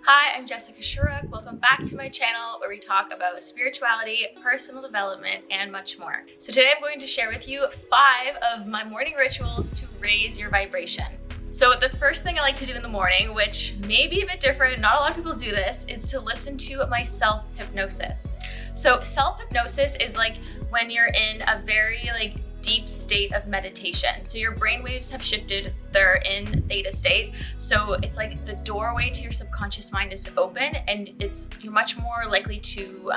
Hi, I'm Jessica Shuruk. Welcome back to my channel where we talk about spirituality, personal development, and much more. So today I'm going to share with you 5 of my morning rituals to raise your vibration. So the first thing I like to do in the morning, which may be a bit different, not a lot of people do this, is to listen to my self-hypnosis. So self-hypnosis is like when you're in a very deep state of meditation. So your brain waves have shifted, they're in theta state. So it's like the doorway to your subconscious mind is open, and you're much more likely to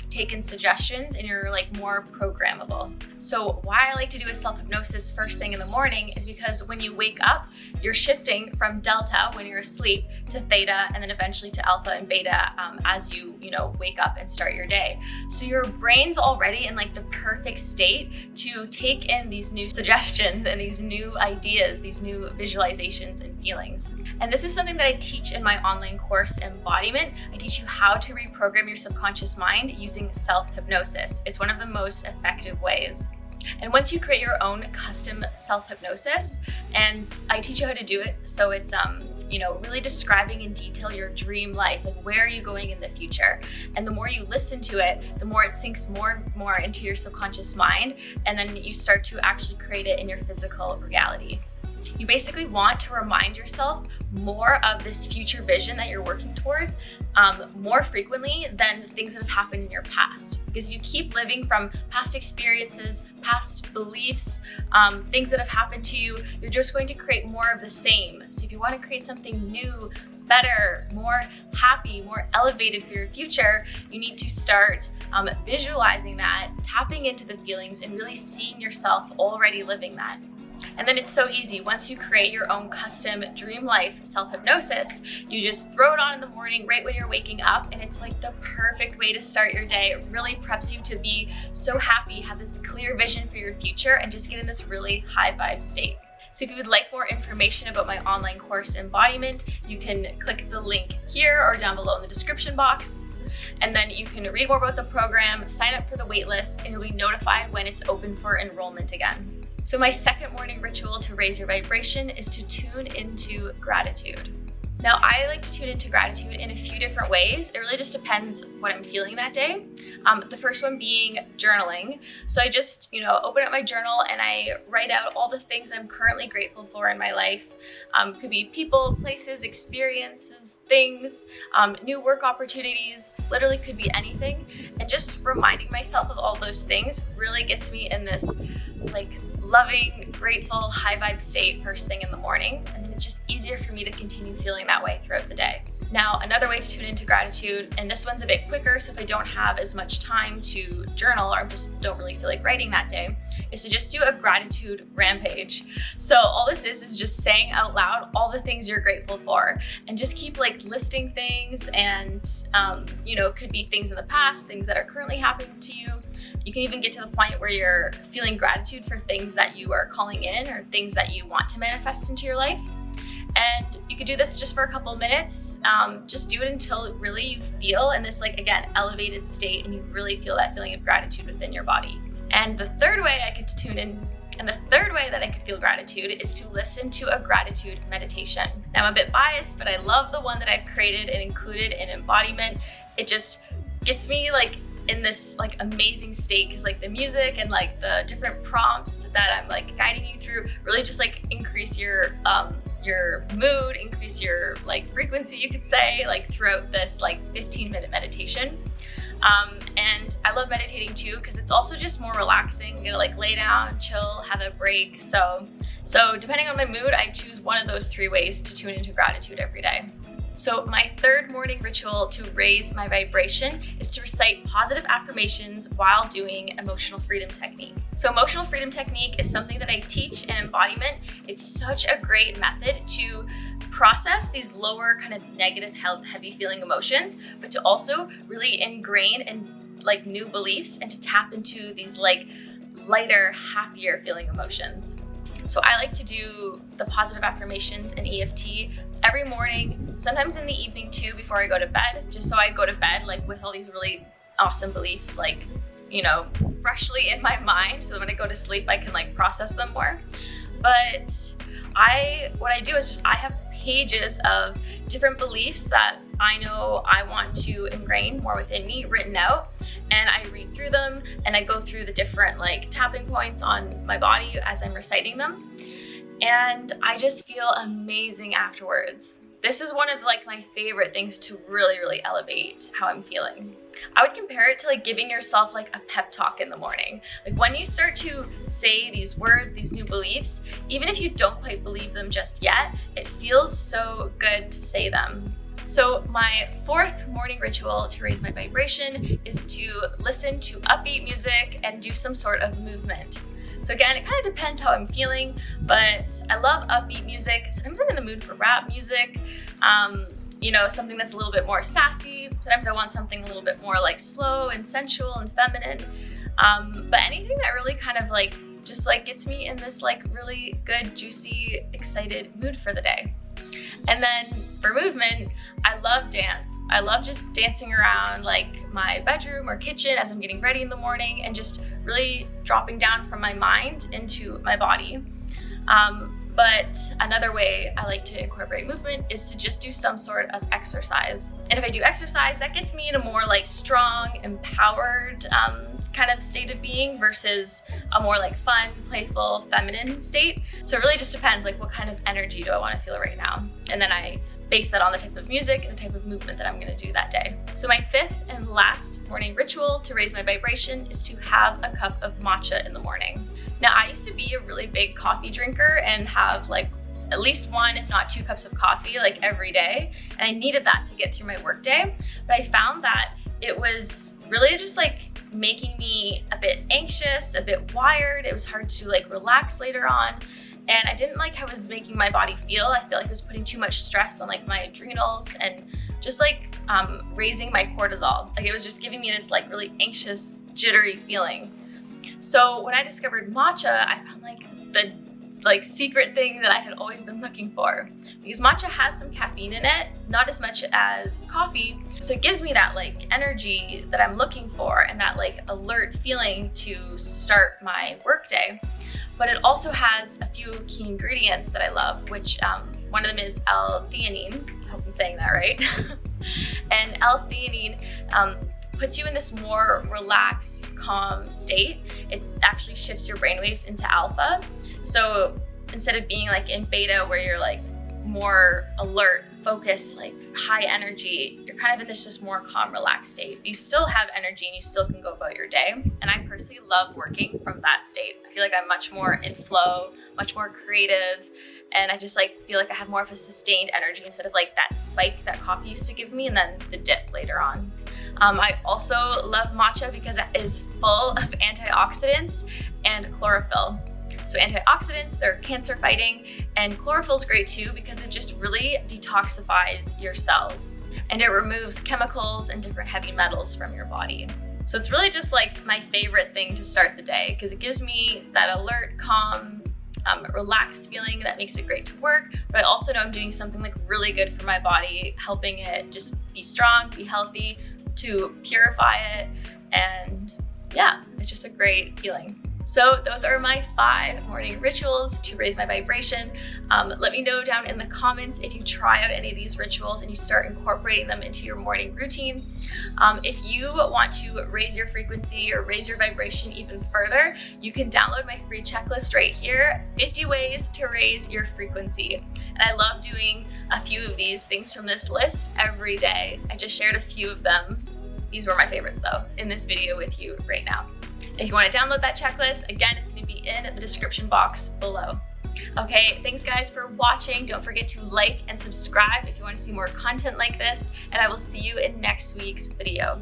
take in suggestions, and you're more programmable. So why I like to do a self-hypnosis first thing in the morning is because when you wake up, you're shifting from delta when you're asleep to theta, and then eventually to alpha and beta as you wake up and start your day. So your brain's already in the perfect state to take in these new suggestions and these new ideas, these new visualizations and feelings. And this is something that I teach in my online course, Embodiment. I teach you how to reprogram your subconscious mind using self-hypnosis. It's one of the most effective ways. And once you create your own custom self-hypnosis, and I teach you how to do it, so it's really describing in detail your dream life, where are you going in the future? And the more you listen to it, the more it sinks more and more into your subconscious mind, and then you start to actually create it in your physical reality. You basically want to remind yourself more of this future vision that you're working towards more frequently than the things that have happened in your past. Because if you keep living from past experiences, past beliefs, things that have happened to you, you're just going to create more of the same. So if you want to create something new, better, more happy, more elevated for your future, you need to start visualizing that, tapping into the feelings, and really seeing yourself already living that. And then it's so easy. Once you create your own custom dream life self-hypnosis, you just throw it on in the morning right when you're waking up, and it's the perfect way to start your day. It really preps you to be so happy, have this clear vision for your future, and just get in this really high vibe state. So if you would like more information about my online course Embodiment, you can click the link here or down below in the description box. And then you can read more about the program, sign up for the waitlist, and you'll be notified when it's open for enrollment again. So my second morning ritual to raise your vibration is to tune into gratitude. Now, I like to tune into gratitude in a few different ways. It really just depends what I'm feeling that day. The first one being journaling. So I just, open up my journal and I write out all the things I'm currently grateful for in my life. Could be people, places, experiences, things, new work opportunities, literally could be anything. And just reminding myself of all those things really gets me in this loving, grateful, high vibe state first thing in the morning. And then it's just easier for me to continue feeling that way throughout the day. Now, another way to tune into gratitude, and this one's a bit quicker, so if I don't have as much time to journal or just don't really feel like writing that day, is to just do a gratitude rampage. So all this is just saying out loud all the things you're grateful for, and just keep listing things, and could be things in the past, things that are currently happening to you. You can even get to the point where you're feeling gratitude for things that you are calling in or things that you want to manifest into your life. And you could do this just for a couple of minutes. Just do it until really you feel in this, again, elevated state, and you really feel that feeling of gratitude within your body. And the third way I could tune in, and the third way that I could feel gratitude is to listen to a gratitude meditation. Now, I'm a bit biased, but I love the one that I've created and included in Embodiment. It just gets me in this amazing state, because the music and the different prompts that I'm guiding you through really just increase your mood, increase your frequency, you could say, throughout this 15-minute meditation. And I love meditating too, because it's also just more relaxing. You lay down, chill, have a break. So depending on my mood, I choose one of those 3 ways to tune into gratitude every day. So my third morning ritual to raise my vibration is to recite positive affirmations while doing emotional freedom technique. So emotional freedom technique is something that I teach in Embodiment. It's such a great method to process these lower kind of negative, heavy feeling emotions, but to also really ingrain in new beliefs, and to tap into these lighter, happier feeling emotions. So I like to do the positive affirmations and EFT every morning, sometimes in the evening too, before I go to bed, just so I go to bed with all these really awesome beliefs freshly in my mind, so that when I go to sleep I can process them more. But what I do is I have pages of different beliefs that I know I want to ingrain more within me, written out, and I read through them and I go through the different like tapping points on my body as I'm reciting them, and I just feel amazing afterwards. This is one of like my favorite things to really elevate how I'm feeling. I would compare it to like giving yourself like a pep talk in the morning. Like when you start to say these words, these new beliefs, even if you don't quite believe them just yet, it feels so good to say them. So my fourth morning ritual to raise my vibration is to listen to upbeat music and do some sort of movement. So again, it kind of depends how I'm feeling, but I love upbeat music. Sometimes I'm in the mood for rap music, you know, something that's a little bit more sassy. Sometimes I want something a little bit more like slow and sensual and feminine. But anything that really kind of like, just like gets me in this like really good, juicy, excited mood for the day. And then for movement, I love dance. I love just dancing around like my bedroom or kitchen as I'm getting ready in the morning and just really dropping down from my mind into my body. But another way I like to incorporate movement is to just do some sort of exercise. And if I do exercise, that gets me in a more like strong, empowered kind of state of being versus a more like fun, playful, feminine state. So it really just depends, like what kind of energy do I want to feel right now? And then I base that on the type of music and the type of movement that I'm going to do that day. So my fifth and last morning ritual to raise my vibration is to have a cup of matcha in the morning. Now, I used to be a really big coffee drinker and have like at least 1, if not 2 cups of coffee like every day. And I needed that to get through my workday. But I found that it was really just like making me a bit anxious, a bit wired. It was hard to like relax later on. And I didn't like how it was making my body feel. I feel like it was putting too much stress on like my adrenals and just like raising my cortisol. Like it was just giving me this like really anxious, jittery feeling. So when I discovered matcha, I found like the secret thing that I had always been looking for, because matcha has some caffeine in it, not as much as coffee. So it gives me that like energy that I'm looking for and that like alert feeling to start my workday. But it also has a few key ingredients that I love, which one of them is L-theanine. I hope I'm saying that right. And L-theanine puts you in this more relaxed, calm state. It actually shifts your brainwaves into alpha. So instead of being like in beta where you're like more alert, focused, like high energy, you're kind of in this just more calm, relaxed state. You still have energy and you still can go about your day. And I personally love working from that state. I feel like I'm much more in flow, much more creative, and I just like feel like I have more of a sustained energy instead of like that spike that coffee used to give me and then the dip later on. I also love matcha because it is full of antioxidants and chlorophyll. So antioxidants, they're cancer fighting, and chlorophyll is great too because it just really detoxifies your cells and it removes chemicals and different heavy metals from your body. So it's really just like my favorite thing to start the day because it gives me that alert, calm, relaxed feeling that makes it great to work, but I also know I'm doing something like really good for my body, helping it just be strong, be healthy, to purify it, and yeah, it's just a great feeling. So those are my 5 morning rituals to raise my vibration. Let me know down in the comments if you try out any of these rituals and you start incorporating them into your morning routine. If you want to raise your frequency or raise your vibration even further, you can download my free checklist right here, 50 ways to raise your frequency. And I love doing a few of these things from this list every day. I just shared a few of them. These were my favorites though in this video with you right now. If you want to download that checklist, again, it's going to be in the description box below. Okay, thanks guys for watching. Don't forget to like and subscribe if you want to see more content like this, and I will see you in next week's video.